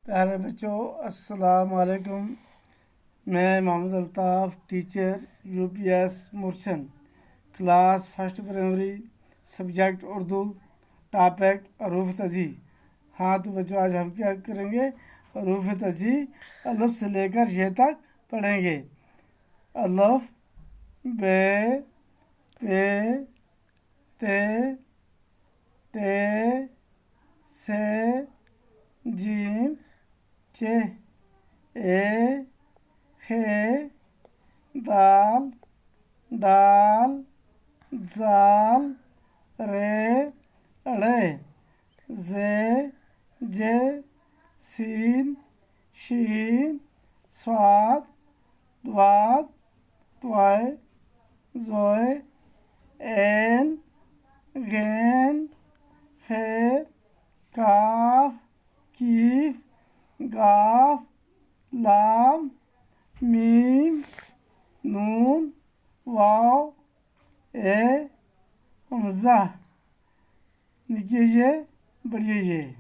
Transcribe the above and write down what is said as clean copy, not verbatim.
प्यारे बच्चों, अस्सलाम वालेकुम। मैं मोहम्मद अल्ताफ़, टीचर यूपीएस मुर्शन, class first primary, subject Urdu, topic हरूफ तजी। हाँ तो बच्चों, आज हम क्या करेंगे? हरूफ तजी अलफ से लेकर ये तक पढ़ेंगे। अलफ, बे, पे, ते, टे, से, जीम, चे, ए, खे, दाल, डाल, जाल, रे, अड़े, जे, जे, सीन, शीन, स्वाद, द्वाद, त्वाय, जोय, एन, गैन, फे, काफ, कीफ, गाफ, लाम, मीम, नून, वाव, ए, हमजा। लिखिए ये, बढ़िए ये।